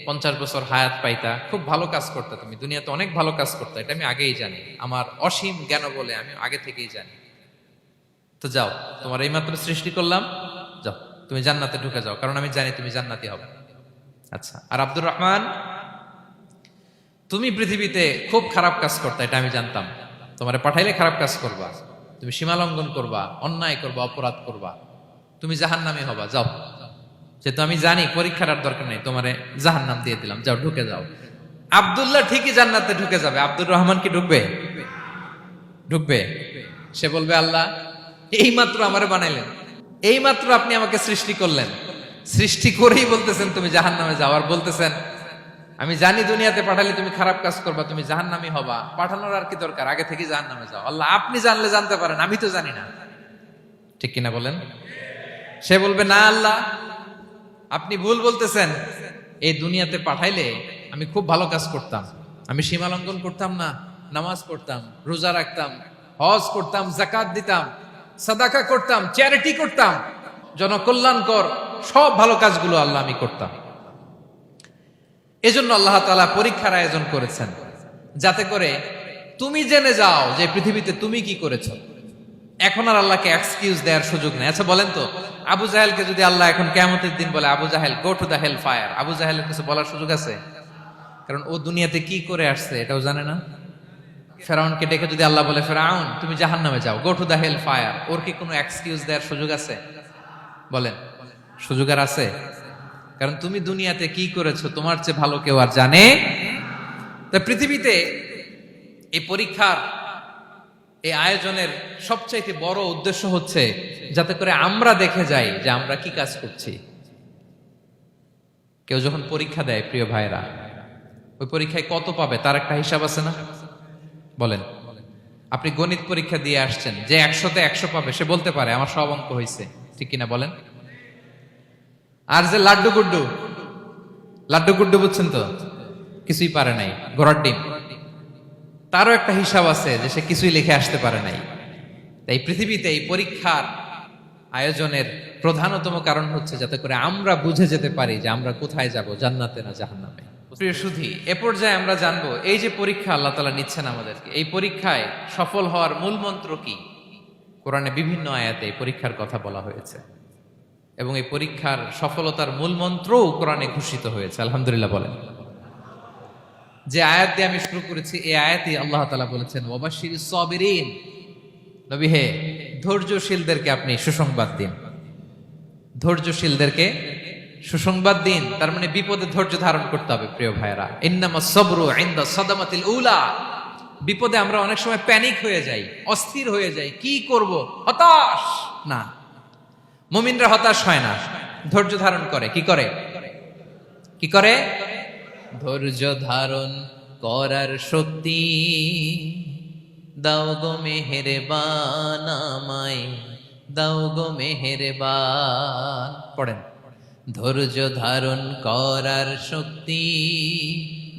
50 বছর হায়াত পাইতা, খুব ভালো কাজ করতে, তুমি দুনিয়াতে অনেক ভালো কাজ করতে, এটা আমি আগেই জানি, আমার অসীম জ্ঞান বলে আমি আগে থেকেই জানি। তো যাও, তোমার এইমাত্র সৃষ্টি করলাম, যাও তুমি জান্নাতে ঢুকে যাও, কারণ আমি জানি তুমি জান্নাতি হবে। আচ্ছা, আর আব্দুর রহমান তুমি পৃথিবীতে খুব খারাপ কাজ করতে, এটা আমি জানতাম, তোমারে পাঠাইলে খারাপ কাজ করবা, তুমি সীমালঙ্ঘন করবা, অন্যায় করবা, অপরাধ করবা, তুমি জাহান্নামী হবা, যাও। যেহেতু আমি জানি পরীক্ষার আর দরকার নেই, তোমারে জাহান্নাম দিয়ে দিলাম, যাও ঢুকে যাও। আব্দুল্লাহ ঠিকই জান্নাতে ঢুকে যাবে, আব্দুর রহমান কি ঢুকবে? ঢুকবে। সে বলবে, আল্লাহ এইমাত্র আমারে বানাইলেন, এইমাত্র আপনি আমাকে সৃষ্টি করলেন, সৃষ্টি করেই বলতেছেন তুমি জাহান্নামে যাও, আর বলতেছেন আমি জানি দুনিয়াতে পাঠালে তুমি খারাপ কাজ করবা, তুমি জাহান্নামী হবা, পাঠানোর আর কি দরকার, আগে থেকে জাহান্নামে যাও। আল্লাহ আপনি জানলে জানতে পারেন, আমি তো জানি না। ঠিক কিনা বলেন? সে বলবে, না আল্লাহ আপনি ভুল বলতেছেন, এই দুনিয়াতে পাঠাইলে আমি খুব ভালো কাজ করতাম, আমি সীমা লঙ্ঘন করতাম না, নামাজ পড়তাম, রোজা রাখতাম, হজ করতাম, যাকাত দিতাম, সাদাকা করতাম, চ্যারিটি করতাম, জনকল্যাণকর সব ভালো কাজগুলো আল্লাহ আমি করতাম। এজন্য আল্লাহ তাআলা পরীক্ষার আয়োজন করেছেন, যাতে করে তুমি জেনে যাও যে পৃথিবীতে তুমি কি করেছো। এখন আর আল্লাহকে এক্সকিউজ দেওয়ার সুযোগ নেই। আচ্ছা বলেন তো, আবু জাহেলকে যদি আল্লাহ এখন কিয়ামতের দিন বলে, Abu Jahl go to the hell fire, আবু জাহেলের কিছু বলার সুযোগ আছে? কারণ ও দুনিয়াতে কি করে আসছে এটাও জানে না। ফেরাউনকে ডেকে যদি আল্লাহ বলে, ফেরাউন তুমি জাহান্নামে যাও, go to the hell fire, ওর কি কোনো এক্সকিউজ দেওয়ার সুযোগ আছে? বলেন, সুযোগ আর আছে? কারণ তুমি দুনিয়াতে কি করেছো তোমার চেয়ে ভালো কেউ আর জানে। তা পৃথিবীতে এই পরীক্ষার এই আয়োজনের সবচাইতে বড় উদ্দেশ্য হচ্ছে যাতে করে আমরা দেখে যাই যে আমরা কি কাজ করছি। কেউ যখন পরীক্ষা দেয় প্রিয় ভাইরা, ওই পরীক্ষায় কত পাবে তার একটা হিসাব আছে না? বলেন, আপনি গণিত পরীক্ষা দিয়ে আসছেন, যে 100তে 100 পাবে সে বলতে পারে আমার সব অঙ্ক হয়েছে, ঠিক কিনা বলেন? আর যে লাড্ডু গুড্ডু বুঝছেন তো, কিছুই পারে নাই, ঘোড়ার ডিম, তারও একটা হিসাব আছে যে সে কিছুই লিখে আসতে পারে নাই। তাই পৃথিবীতে এই পরীক্ষার আয়োজনের প্রধানতম কারণ হচ্ছে যাতে করে আমরা বুঝে যেতে পারি যে আমরা কোথায় যাব, জান্নাতে না জাহান্নামে। প্রিয় সুধী, এ পর্যায়ে আমরা জানবো এই যে পরীক্ষা আল্লাহ তাআলা নিচ্ছেন আমাদেরকে, এই পরীক্ষায় সফল হওয়ার মূল মন্ত্র কি। কোরআনে বিভিন্ন আয়াতে এই পরীক্ষার কথা বলা হয়েছে এবং এই পরীক্ষার সফলতার মূল মন্ত্রও কোরআনে ঘোষিত হয়েছে। আলহামদুলিল্লাহ বলেন। যে আয়াত দিয়ে আমি শুরু করেছি, এই আয়াতে আল্লাহ তাআলা বলেছেন, ওয়াবাশশিরিস সাবিরিন, নবী হে ধৈর্যশীলদেরকে আপনি সুসংবাদ দিন, ধৈর্যশীলদেরকে সুসংবাদ দিন। তার মানে বিপদে ধৈর্য ধারণ করতে হবে প্রিয় ভাইরা। ইন্নামাস সাবরু ইনদা সাদামাতিল উলা, বিপদে আমরা অনেক সময় প্যানিক হয়ে যাই, অস্থির হয়ে যাই, কি করব, হতাশ না। মুমিনরা হতাশ হয় না, ধৈর্য ধারণ করে। কি করে? কি করে? ধৈর্য ধারণ করার শক্তি দাও গো মেহেরবান আমায়, দাও গো মেহেরবান। পড়েন, ধৈর্য ধারণ করার শক্তি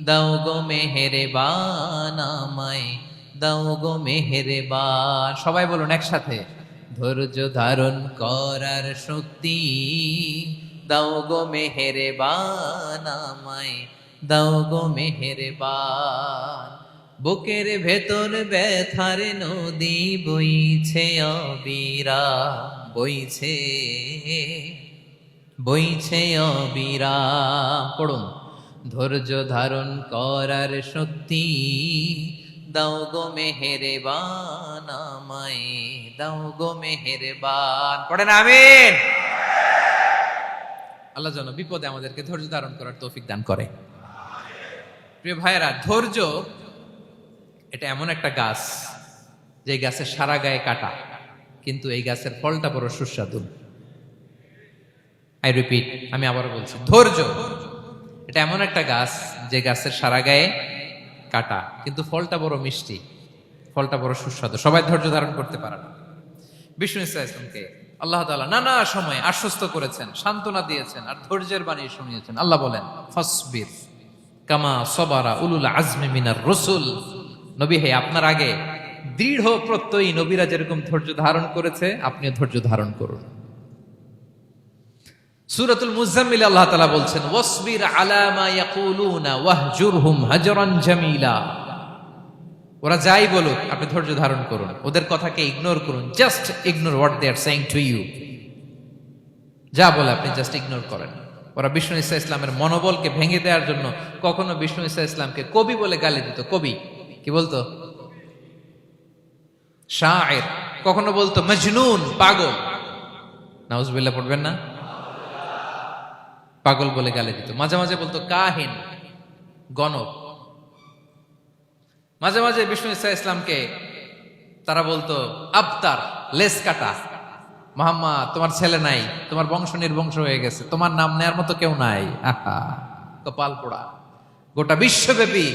দাও গো মেহেরবান, আমায় দাও গো মেহেরবান। সবাই বলুন একসাথে, ধৈর্য ধারণ করার শক্তি দাও গো মেহেরবান, আমায় দাও গো মেহেরবান। বুকের ভেতর ব্যথার নদী বইছে অবিরাম, বইছে বইছে অবিরাম। পড়ুন, ধৈর্য ধারণ করার শক্তি দাও গো মেহেরবান, আমায় দাও গো মেহেরবান। পড়েন আমিন। আল্লাহ যেন বিপদে আমাদেরকে ধৈর্য ধারণ করার তৌফিক দান করে। প্রিয় ভাইয়েরা, ধৈর্য এটা এমন একটা গাছ যে গাছের সারা গায়ে কাটা, কিন্তু এই গাছের ফলটা বড় সুস্বাদু। আই রিপিট, আমি আবার বলছি, ধৈর্য এটা এমন একটা গাছ যে গাছের সারা গায়ে কাটা, কিন্তু ফলটা বড় মিষ্টি, ফলটা বড় সুস্বাদু। সবাই ধৈর্য ধারণ করতে পারে না। বিষ্ণু ইসলামকে আল্লাহ তাআলা নানা সময় আশ্বস্ত করেছেন, সান্ত্বনা দিয়েছেন, আর ধৈর্যের বাণী শুনিয়েছেন। আল্লাহ বলেন, ফাসবির কামা সবারা উলুল আজমি মিনার রসুল। নবী হে, আপনার আগে দৃঢ় প্রত্যয়ী নবীরা যেরকম ধৈর্য ধারণ করেছে, আপনিও ধৈর্য ধারণ করুন। সূরাতুল মুজাম্মিল আল্লাহ তাআলা বলছেন, ওয়াসবির আলা মা ইয়াকুলুনা ওয়াহজুরহুম হাজরান জামিলা। ওরা যাই বলুক, আপনি ধৈর্য ধারণ করুন, ওদের কথাকে ইগনোর করুন। Just ignore what they are saying to you. যা বলে আপনি জাস্ট ইগনোর করেন। ওরা বিষ্ণু ঈসা ইসলামের মনোবলকে ভেঙে দেওয়ার জন্য কখনো বিষ্ণু ঈসা ইসলামকে কবি বলে গালি দিত। কবি কি বলতো? শায়ের। কখনো বলতো মজনুন, পাগল। নাউজুবিল্লাহ পড়বেন না? পাগল বলে গালি দিত। মাঝে মাঝে বলতো কাহিন, গণক। মাঝে মাঝে বিষ্ণু ঈসা ইসলামকে তারা বলতো আবতার, লেস কাটা। মুহাম্মদ, তোমার ছেলে নাই, তোমার বংশ নির্বংশ হয়ে গেছে, তোমার নাম নেয়ার মতো কেউ নাই। আহা, কপাল পোড়া। গোটা বিশ্বব্যাপী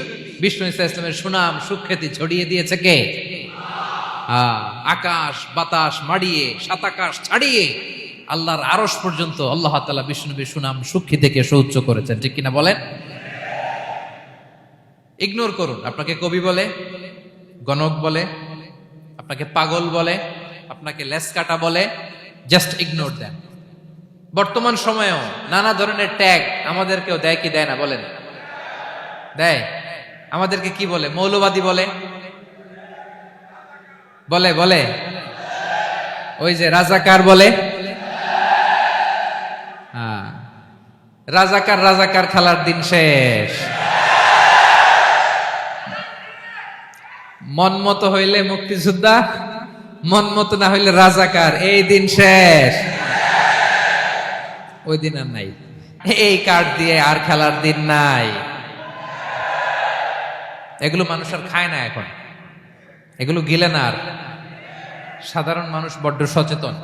বিষ্ণু ঈসা ইসলামের সুনাম সুখ্যাতি ছড়িয়ে দিয়েছে কে? আকাশ বাতাস মাড়িয়ে, সাত আকাশ ছাড়িয়ে আল্লাহর আরশ পর্যন্ত আল্লাহ তাআলা বিষ্ণু নবীর সুনাম সুখ্যাতিকে সৌচ্চ করেছেন। ঠিক কিনা বলেন? ইগনোর করুন। আপনাকে কবি বলে, গণক বলে, আপনাকে পাগল বলে, আপনাকে লেস কাটা বলে, জাস্ট ইগনোর দেন। বর্তমান সময়েও নানা ধরনের ট্যাগ আমাদেরকেও দেয় কি দেয় না বলেন? দেয়। আমাদেরকে কি বলে? মৌলবাদী বলে, বলে বলে ওই যে রাজাকার বলে। রাজাকার রাজাকার খেলার দিন শেষ। মন মতো হইলে মুক্তিযোদ্ধা, মন মতো না হইলে রাজাকার, এই দিন শেষ। ওই দিন আর নাই। এই কার্ড দিয়ে আর খেলার দিন নাই। এগুলো মানুষ আর খায় না এখন, এগুলো গিলে না আর। সাধারণ মানুষ বড্ড সচেতন।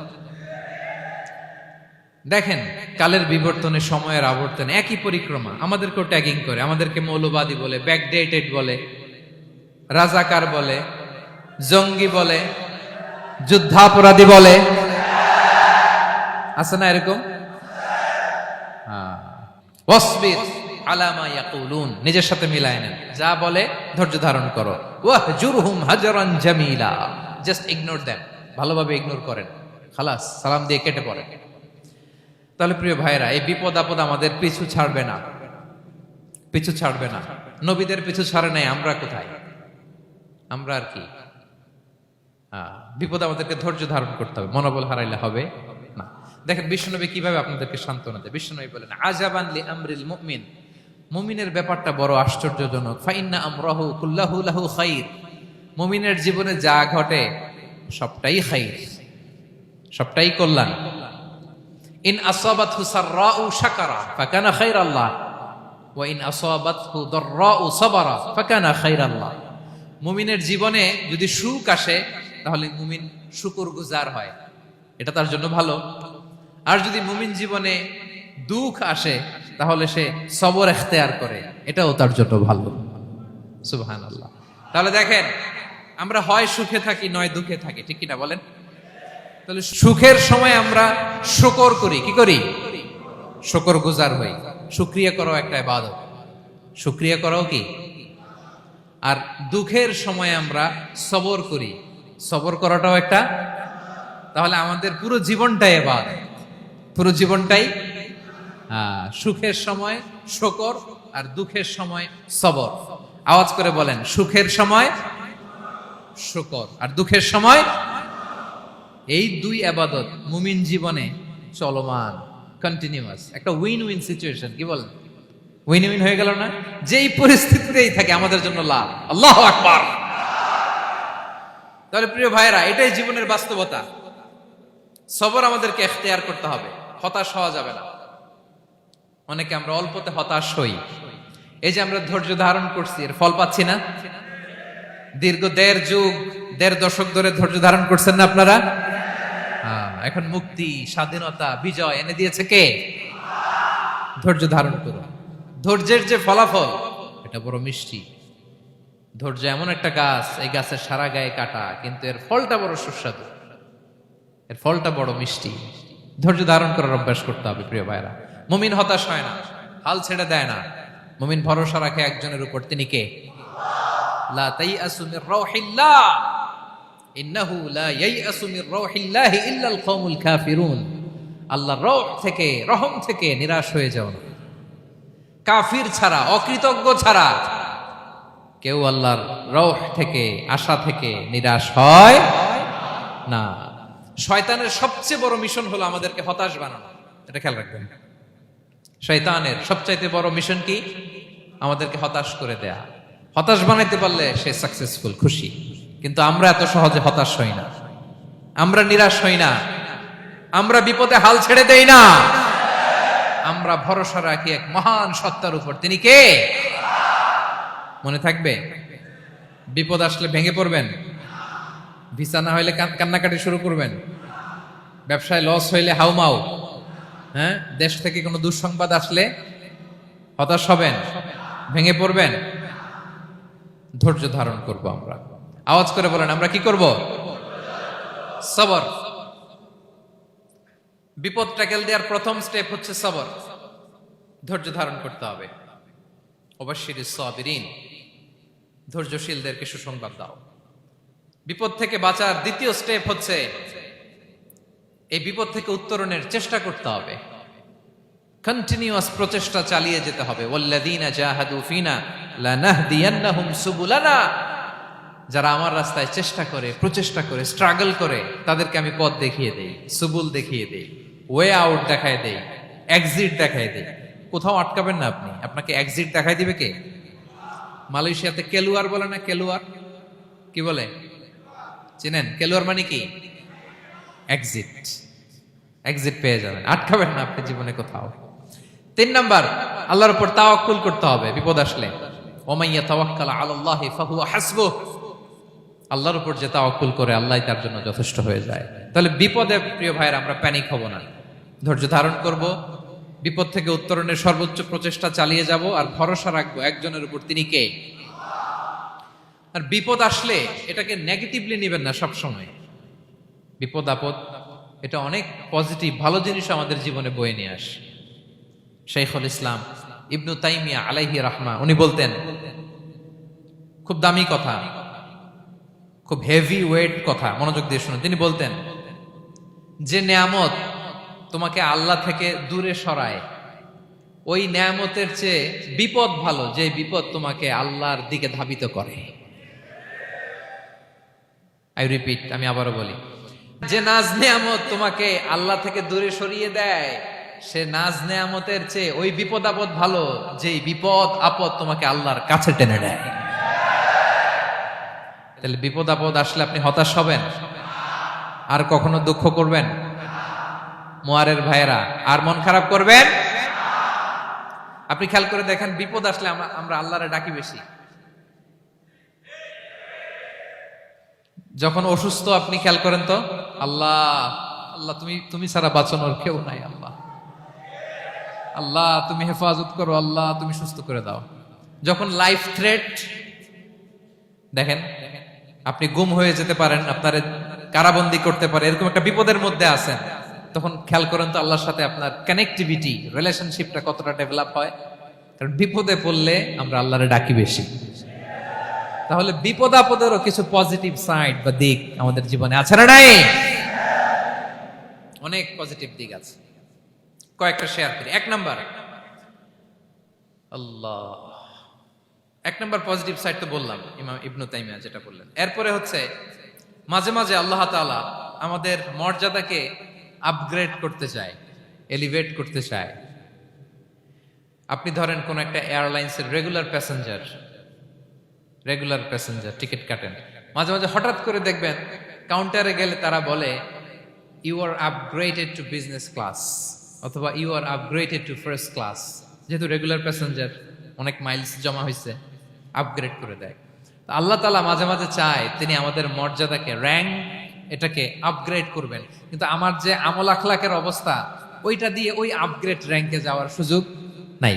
দেখেন, কালের বিবর্তনে, সময়ের আবর্তনে একই পরিক্রমা আমাদেরকেও ট্যাগিং করে। আমাদেরকে মৌলবাদী বলে, ব্যাকডেটেড বলে, রাজাকার বলে, জঙ্গি বলে, যুদ্ধাপরাধী বলে। আছে না এরকম? ওয়াসবির আলা মা ইয়াকুলুন, নিজের সাথে মিলায় নেন। যা বলে ধৈর্য ধারণ করো। ওয়াহজুরহুম হাজরান জামিলা, জাস্ট ইগনোর দেন, ভালোভাবে ইগনোর করেন, খালাস, সালাম দিয়ে কেটে পড়েন। তাহলে প্রিয় ভাইরা, এই বিপদ আপদ আমাদের পিছু ছাড়বে না, পিছু ছাড়বে না। নবীদের পিছু ছাড়ে নাই, আমরা কোথায়? আমরা আর কি? বিপদ আমাদেরকে ধৈর্য ধারণ করতে হবে, মনোবল হারাইলে হবে না। দেখেন বিশ্বনবী কিভাবে আপনাদেরকে সান্ত্বনা দেয়। বিশ্বনবী বলেন, আজাবান লি আমরিল মুমিন, মুমিনের ব্যাপারটা বড় আশ্চর্যজনক। ফাইন্না আমরাহু কুল্লাহু লাহু খাইর, মুমিনের জীবনে যা ঘটে সবটাই খাইর, সবটাই কল্যাণ। ইন আসাবাতহু সাররাউ শাকারা ফাকানা খাইরাল্লাহ ওয়া ইন আসাবাতহু দাররাউ সাবারা ফাকানা খাইরাল্লাহ। মুমিনের জীবনে যদি সুখ আসে তাহলে মুমিন শুকরগুজার হয়, এটা তার জন্য ভালো। আর যদি মুমিন জীবনে দুঃখ আসে তাহলে সে সবর ইখতিয়ার করে, এটাও তার জন্য ভালো। সুবহানাল্লাহ। তাহলে দেখেন, আমরা হয় সুখে থাকি নয় দুঃখে থাকি, ঠিক কিনা বলেন? তাহলে সুখের সময় আমরা শুকর করি, কি করি? শুকর গুজার হই। শুকরিয়া করাও একটা ইবাদত, শুকরিয়া করাও কি? আর দুঃখের সময় আমরা সবর করি, সবর করাটাও একটা। তাহলে আমাদের পুরো জীবনটাই ইবাদত, পুরো জীবনটাই সুখের সময় শুকর আর দুঃখের সময় সবর। আওয়াজ করে বলেন, সুখের সময় শুকর আর দুঃখের সময়। এই দুই ইবাদত মুমিন জীবনে চলমান, কন্টিনিউয়াস, একটা উইন উইন সিচুয়েশন। কি বলেন? উইন উইন হয়ে গেল না? যেই পরিস্থিতিতেই থাকে আমাদের জন্য লাভ। আল্লাহু আকবার। তাহলে প্রিয় ভাইরা, এটাই জীবনের বাস্তবতা। সবর আমাদেরকে ইখতিয়ার করতে হবে, হতাশ হওয়া যাবে না। অনেকে আমরা অল্পতে হতাশ হই। এই যে আমরা ধৈর্য ধারণ করছি, এর ফল পাচ্ছি না? দীর্ঘ 1.5 যুগ 1.5 দশক ধরে ধৈর্য ধারণ করছেন না আপনারা? এখন মুক্তি, স্বাধীনতা, বিজয় এনে দিয়েছে কে? ধৈর্য ধারণ করুন। ধৈর্যের যে ফলাফল, এটা বড় মিষ্টি। ধৈর্য এমন একটা গাছ, এই গাছের সারা গায়ে কাটা, কিন্তু এর ফলটা বড় সুস্বাদু, এর ফলটা বড় মিষ্টি। ধৈর্য ধারণ করার অভ্যাস করতে হবে প্রিয় ভাইরা। মুমিন হতাশ হয় না, হাল ছেড়ে দেয় না। মুমিন ভরসা রাখে একজনের উপর, তিনি কে? লা তাইয়াসু মির রাউহিল্লাহ, ইন্নাহু লা ইয়াইয়াসু মির রাউহিল্লাহ ইল্লাল কওমুল কাফিরুন। আল্লাহর রহ থেকে, রহম থেকে নিরাশ হয়ে যাও না। কাফির ছাড়া, অকৃতজ্ঞ ছাড়া কেউ আল্লাহর রহ থেকে, আশা থেকে নিরাশ হয় না। শয়তানের সবচেয়ে বড় মিশন হলো আমাদেরকে হতাশ বানানো। এটা খেয়াল রাখবেন। শয়তানের সবচাইতে বড় মিশন কি? আমাদেরকে হতাশ করে দেয়া। হতাশ বানাইতে পারলে সে সাকসেসফুল, খুশি। কিন্তু আমরা এত সহজে হতাশ হই না, আমরা নিরাশ হই না, আমরা বিপদে হাল ছেড়ে দেই না। আমরা ভরসা রাখি এক মহান সত্তার উপর, তিনি কে? মনে থাকবে? বিপদ আসলে ভেঙে পড়বেন, ভিসা না হইলে কান্নাকাটি শুরু করবেন, ব্যবসায় লস হইলে হাউমাউ, হ্যাঁ, দেশ থেকে কোনো দুঃসংবাদ আসলে হতাশ হবেন, ভেঙে পড়বেন। ধৈর্য ধারণ করব আমরা। আওয়াজ করে বলেন, আমরা কি করব? সবর। বিপদ ট্যাকেল দেওয়ার প্রথম স্টেপ হচ্ছে সবর। ধৈর্য ধারণ করতে হবে। অবশ্যই সাবিরিন, ধৈর্যশীলদেরকে সুসংবাদ দাও। বিপদ থেকে বাঁচার দ্বিতীয় স্টেপ হচ্ছে এই বিপদ থেকে উত্তরণের চেষ্টা করতে হবে। কন্টিনিউয়াস প্রচেষ্টা চালিয়ে যেতে হবে। ওয়াল্লাযীনা জাহাদু ফিনা লানাহদিয়ান্নাহুম সুবুলানা। যারা আমার রাস্তায় চেষ্টা করে, প্রচেষ্টা করে, স্ট্রাগল করে, তাদেরকে আমি পথ দেখিয়ে দেই, সুবুল দেখিয়ে দেই, ওয়ে আউট দেখায় দেই, এক্সিট দেখায় দেই। কোথাও আটকাবেন না আপনি, আপনাকে এক্সিট দেখায় দিবে কে? মালয়েশিয়াতে কেলুয়ার বলে না? কেলুয়ার কি বলে চিনেন? কেলুয়ার মানে কি? এক্সিট। এক্সিট পেয়ে যাবেন, আটকাবেন না আপনি জীবনে কোথাও। 3 নাম্বার, আল্লাহর উপর তাওয়াক্কুল করতে হবে বিপদ আসলে। ওমাইয়া তাওয়াক্কাল আলাল্লাহি ফাহুয়া হাসবুহ। আল্লাহর উপর যে তাওয়াক্কুল করে, আল্লাহই তার জন্য যথেষ্ট হয়ে যায়। তাহলে বিপদে প্রিয় ভাইরা আমরা প্যানিক হব না, ধৈর্য ধারণ করব, বিপদ থেকে উত্তরণের সর্বোচ্চ প্রচেষ্টা চালিয়ে যাব, আর ভরসা রাখবো একজনের উপর, তিনি কে? আর বিপদ আসলে এটাকে নেগেটিভলি নেবেন না সব সময়। বিপদ আপদ এটা অনেক পজিটিভ, ভালো জিনিস আমাদের জীবনে বয়ে নিয়ে আসে। শাইখুল ইসলাম ইবনু তাইমিয়া আলাইহি রাহমা, উনি বলতেন, খুব দামি কথা, খুব হেভি ওয়েট কথা, মনোযোগ দিয়ে শুনুন। তিনি বলতেন, যে নেয়ামত তোমাকে আল্লাহ থেকে দূরে সরায়, ওই নেয়ামতের চেয়ে বিপদ ভালো, যে বিপদ তোমাকে আল্লাহর দিকে ধাবিত করে। আই রিপিট, আমি আবারও বলি, যে নাজ নেয়ামত তোমাকে আল্লাহ থেকে দূরে সরিয়ে দেয়, সে নাজ নেয়ামতের চেয়ে ওই বিপদ আপদ ভালো, যেই বিপদ আপদ তোমাকে আল্লাহর কাছে টেনে নেয়। তাহলে বিপদ আপদ আসলে আপনি হতাশ হবেন? আর কখনো দুঃখ করবেন? মোয়ারের ভাইয়েরা, আর মন খারাপ করবেন? আপনি খেয়াল করে দেখেন, বিপদ আসলে আমরা আল্লাহরে ডাকি বেশি। যখন অসুস্থ আপনি খেয়াল করেন তো, আল্লাহ আল্লাহ তুমি ছাড়া বাঁচানোর কেউ নাই, আল্লাহ আল্লাহ তুমি হেফাজত করো, আল্লাহ তুমি সুস্থ করে দাও। যখন লাইফ থ্রেট, দেখেন আপনি গুম হয়ে যেতে পারেন, আপনার কারাবন্দী করতে পারে, এরকম একটা বিপদের মধ্যে আছেন, তখন খেয়াল করেন তো আল্লাহর সাথে আপনার কানেক্টিভিটি, রিলেশনশিপটা কতটা ডেভেলপ হয়। কারণ বিপদে পড়লে আমরা আল্লাহরে ডাকি বেশি। তাহলে বিপদ আপদেরও কিছু পজিটিভ সাইড বা দিক আমাদের জীবনে আছে না নাই? অনেক পজিটিভ দিক আছে, কয়েকটা শেয়ার করি। এক নাম্বার পজিটিভ সাইড তো বললাম, ইমাম ইবনু তাইমিয়া যেটা বললেন। এরপরে হচ্ছে মাঝে মাঝে আল্লাহ তাআলা আমাদের মর্যাদাকে আপগ্রেড করতে চায়, এলিভেট করতে চায়। আপনি ধরেন কোন একটা এয়ারলাইন্সের রেগুলার প্যাসেঞ্জার টিকিট কাটেন, মাঝে মাঝে হঠাৎ করে দেখবেন কাউন্টারে গেলে তারা বলে you are upgraded to business class, অথবা you are upgraded to first class. যেহেতু রেগুলার প্যাসেঞ্জার, অনেক মাইলস জমা হয়েছে, আপগ্রেড করে দেয়। আল্লাহ তাআলা মাঝে মাঝে চায় তিনি আমাদের মর্যাদাকে, র্যাঙ্ক, এটাকে আপগ্রেড করবেন। কিন্তু আমার যে আমল আখলাকের অবস্থা, ওইটা দিয়ে ওই আপগ্রেড র্যাঙ্কে যাওয়ার সুযোগ নাই।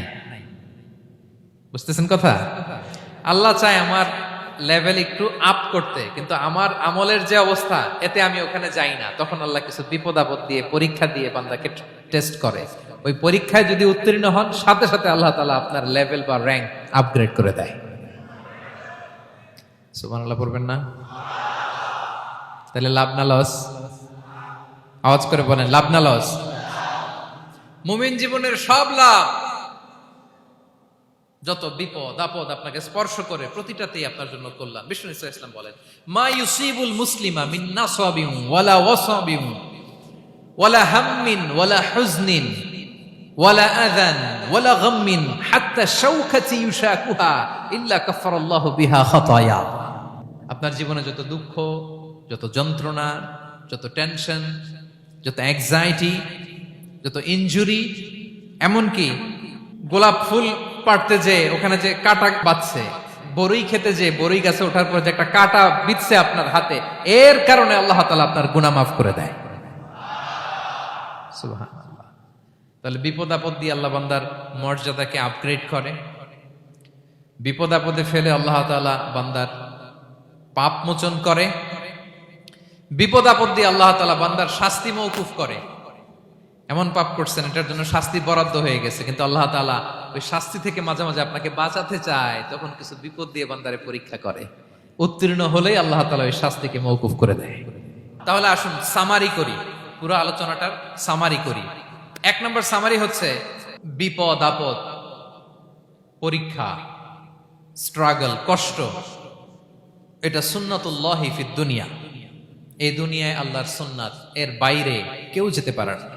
বুঝতেছেন কথা? আল্লাহ চায় আমার লেভেল একটু আপ করতে, কিন্তু আমার আমলের যে অবস্থা, এতে আমি ওখানে যাই না। তখন আল্লাহ কিছু বিপদ আপদ দিয়ে, পরীক্ষা দিয়ে বান্দাকে টেস্ট করে। ওই পরীক্ষায় যদি উত্তীর্ণ হন, সাথে সাথে আল্লাহ তাআলা আপনার লেভেল বা র্যাঙ্ক আপগ্রেড করে দেয়। সুবহানাল্লাহ পড়বেন না? তাহলে লাভ না লস? আওয়াজ করে বলেন, লাভ না লস? মুমিন জীবনের সব লাভ। যত বিপদ আপদ আপনাকে স্পর্শ করে, প্রতিটাতেই আপনার জন্য কল্যাণ। বিষ্ণু ইসলাম বলেন, মা ইউসিবুল মুসলিমা মিন নাসাবিন ওয়ালা ওয়াসাবিন ওয়ালা হাম্মিন ওয়ালা হুজনিন ওয়ালা আযান ওয়ালা গাম্মিন হাত্তা শাওকাতি ইউশাকুহা ইল্লা কাফারাল্লাহু বিহা খাতায়া। আপনার জীবনে যত দুঃখ, যত যন্ত্রণা, যত টেনশন, যত অ্যাংজাইটি, যত ইনজুরি, এমনকি গোলাপ ফুল পাড়তে যে ওখানে যে কাটা বাঁধছে, বরই খেতে যে বরই গাছে ওঠার পর যে একটা কাটা বিঁধছে আপনার হাতে, এর কারণে আল্লাহ তাআলা আপনার গুনাহ মাফ করে দেয়। সুবহানাল্লাহ। তাহলে বিপদ আপদ দিয়ে আল্লাহ বান্দার মর্যাদাকে আপগ্রেড করে। বিপদ আপদে ফেলে আল্লাহ তাআলা বান্দার পাপ মোচন করে। বিপদ আপদ দিয়ে আল্লাহ তাআলা বান্দার শাস্তি মওকুফ করে। এমন পাপ করছেন, এটার জন্য শাস্তি বরাদ্দ হয়ে গেছে, কিন্তু আল্লাহ তাআলা ওই শাস্তি থেকে মাঝে মাঝে আপনাকে বাঁচাতে চায়, তখন কিছু বিপদ দিয়ে বান্দারে পরীক্ষা করে। উত্তীর্ণ হলেই আল্লাহ তাআলা ওই শাস্তিকে মওকুফ করে দেয়। তাহলে আসুন সামারি করি, পুরো আলোচনাটার সামারি করি। এক নম্বর সামারি হচ্ছে বিপদ আপদ, পরীক্ষা, স্ট্রাগল, কষ্ট, এটা সুন্নাতুল্লাহি ফিদ দুনিয়া। এই দুনিয়ায় আল্লাহর সুন্নাত, এর বাইরে কেউ যেতে পারে না,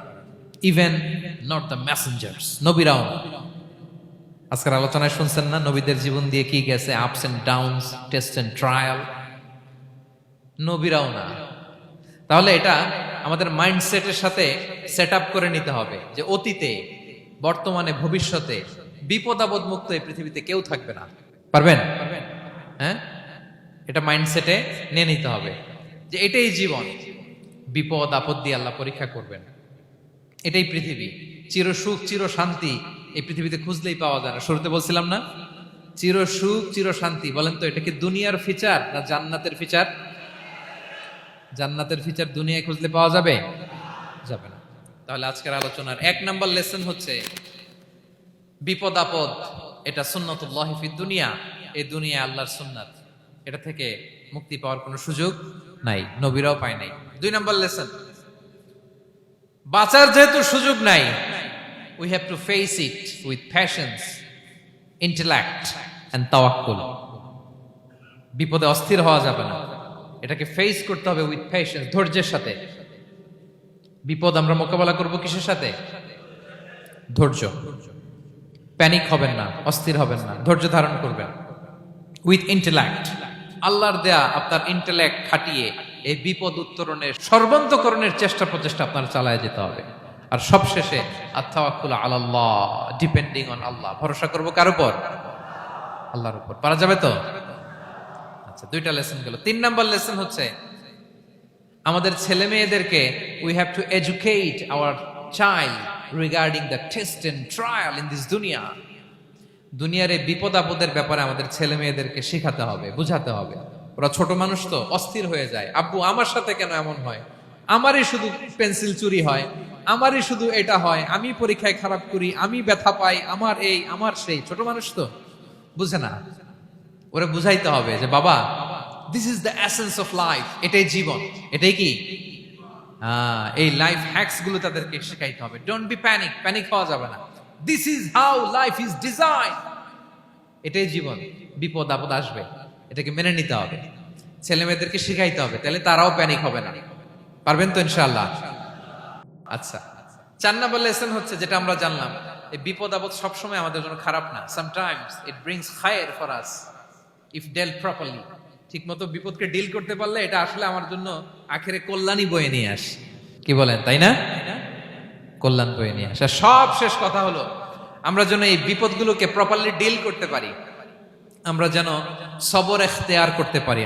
ইভেন নট দ্য মেসেঞ্জার্স, নবীরাও না। আজকের আলোচনায় শুনছেন না নবীদের জীবন দিয়ে কি গেছে, ups and downs, test and trial, নবীরাও না। তাহলে এটা আমাদের মাইন্ডসেটের সাথে সেট আপ করে নিতে হবে যে অতীতে, বর্তমানে, ভবিষ্যতে বিপদ আপদ মুক্ত এই পৃথিবীতে কেউ থাকবে না। পারবেন? হ্যাঁ, এটা মাইন্ডসেটে নিয়ে নিতে হবে যে এটাই জীবন, বিপদ আপদ দিয়ে আল্লাহ পরীক্ষা করবেন। এটাই পৃথিবী, চির সুখ চির শান্তি এই পৃথিবীতে খুঁজলেই পাওয়া যায় না। শুরুতে বলছিলাম না, চির সুখ চির শান্তি। বলেন তো, এটা কি দুনিয়ার ফিচার না জান্নাতের ফিচার? জান্নাতের ফিচার দুনিয়ায় খুঁজলে পাওয়া যাবে? যাবে না। তাহলে আজকের আলোচনার এক নাম্বার লেসন হচ্ছে বিপদ আপদ এটা সুন্নাতুল্লাহি ফিদ দুনিয়া। এই দুনিয়া আল্লাহর সুন্নাত, এটা থেকে মুক্তি পাওয়ার কোনো সুযোগ নাই, নবীরাও পায় নাই। দুই নাম্বার লেসন, বাঁচার যেহেতু সুযোগ নাই, we have to face it with patience, intellect and tawakkul. বিপদে অস্থির হওয়া যাবে না, এটাকে ফেস করতে হবে উইথ পেশেন্স, ধৈর্যের সাথে। বিপদ আমরা মোকাবেলা করব কিসের সাথে? ধৈর্য। প্যানিক হবেন না, অস্থির হবেন না, ধৈর্য ধারণ করবেন উইথ ইন্টেলেক্ট। আল্লাহর দেয়া আপনার ইন্টেলেক্ট খাটিয়ে এই বিপদ উত্তরণের সর্বান্তকরণের চেষ্টা প্রচেষ্টা আপনার চালায় যেতে হবে। আর সবশেষে আত-তাওয়াক্কুল আলাল্লাহ, ডিপেন্ডিং অন আল্লাহ, ভরসা করব কার উপর? আল্লাহর উপর। পারা যাবে তো? আচ্ছা, দুইটা লেসন গেল। তিন নাম্বার লেসন হচ্ছে আমাদের ছেলে মেয়েদেরকে we have to educate our child regarding the test and trial in this দুনিয়া। দুনিয়ার এই বিপদ আপদের ব্যাপারে আমাদের ছেলে মেয়েদেরকে শেখাতে হবে, বুঝাতে হবে। ওরা ছোট মানুষ তো অস্থির হয়ে যায়, আব্বু আমার সাথে কেন এমন হয়, আমারই শুধু পেন্সিল চুরি হয়, আমারই শুধু এটা হয়, আমি পরীক্ষায় খারাপ করি, আমি ব্যথা পাই, আমার এই আমার সেই। ছোট মানুষ তো বুঝে না, ওরা বুঝাইতে হবে যে বাবা, this is the essence of life, এটাই জীবন, এটাই কি এই লাইফ হ্যাকস গুলো তাদেরকে শেখাইতে হবে। ডোন্ট বি প্যানিক, প্যানিক হওয়া যাবে না। This is how life is design, এটাই জীবন, বিপদ আপদ আসবে, এটাকে মেনে নিতে হবে, ছেলে মেয়েদেরকে শিখাইতে হবে, তাহলে তারাও প্যানিক হবে না। পারবেন তো ইনশাআল্লাহ? আচ্ছা, 4 নম্বর লেসন হচ্ছে যেটা আমরা জানলাম, এই বিপদ আপদ সবসময় আমাদের জন্য খারাপ না। সামটাইমস ইট ব্রিংস খায়ের for us if dealt properly. ঠিক মতো বিপদকে ডিল করতে পারলে এটা আসলে আমার জন্য আখেরে কল্যাণই বয়ে নিয়ে আসে। কি বলেন, তাই না? কল্যাণ বয়ে নিয়ে আসে। সব শেষ কথা হলো, আমরা যেন এই বিপদগুলোকে প্রপারলি ডিল করতে পারি, আমরা যেন সবর এখতিয়ার করতে পারি।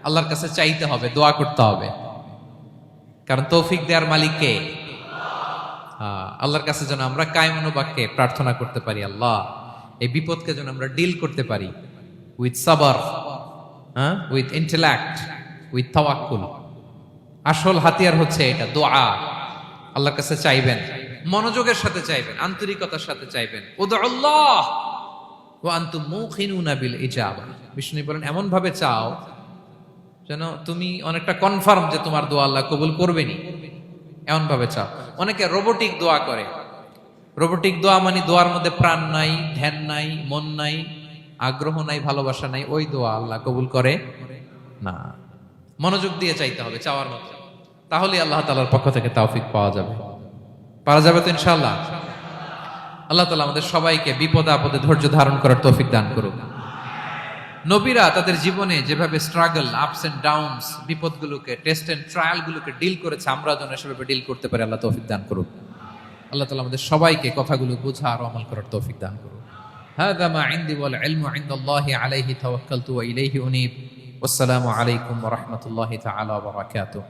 আল্লাহর কাছে চাইতে হবে, দোয়া করতে হবে, কারণ তৌফিক দেওয়ার মালিক কে? আল্লাহর কাছে যেন আমরা কায়মনোবাক্যে প্রার্থনা করতে পারি, আল্লাহ এই বিপদকে যেন আমরা ডিল করতে পারি উইথ সাবর, উইথ ইন্টেলেক্ট, উইথ তাওয়াক্কুল। আসল হাতিয়ার হচ্ছে এটা, দোয়া। আল্লাহর কাছে চাইবেন, মনোযোগের সাথে চাইবেন, আন্তরিকতার সাথে চাইবেন। উদউল্লাহ ওয়া আনতুম মুকিনুনা বিল ইজাবা। বিষ্ণু বলেন এমন ভাবে চাও যেন তুমি অনেকটা কনফার্ম যে তোমার দোয়া আল্লাহ কবুল করবেনই, এমন ভাবে চাও। অনেকে রোবোটিক দোয়া করে। রোবোটিক দোয়া মানে দোয়ার মধ্যে প্রাণ নাই, ধ্যান নাই, মন নাই, আগ্রহ নাই, ভালোবাসা নাই, ওই দোয়া আল্লাহ কবুল করে না। মনোযোগ দিয়ে চাইতে হবে চাওয়ার মতো, তাহলে আল্লাহ তাআলার পক্ষ থেকে তৌফিক পাওয়া যাবে। পারা যাবে তো ইনশাআল্লাহ? আল্লাহ তাআলা আমাদের সবাইকে বিপদে আপদে ধৈর্য ধারণ করার তৌফিক দান করুক। নবীরা তাদের জীবনে যেভাবে স্ট্রাগল, আপস এন্ড ডাউনস, বিপদগুলোকে, টেস্ট এন্ড ট্রায়াল গুলোকে ডিল করেছে, আমরা যেন সেভাবে ডিল করতে পারি। আল্লাহ তৌফিক দান করুক। আল্লাহ তাআলা আমাদের সবাইকে কথাগুলো বোঝা আর আমল করার তৌফিক দান করুক। হাযা মা ইনদি ওয়াল ইলমু ইনদাল্লাহি আলাইহি তাওয়াক্কালতু ওয়া ইলাইহি উনীব। ওয়াসসালামু আলাইকুম ওয়া রাহমাতুল্লাহি তাআলা ওয়া বারাকাতুহু।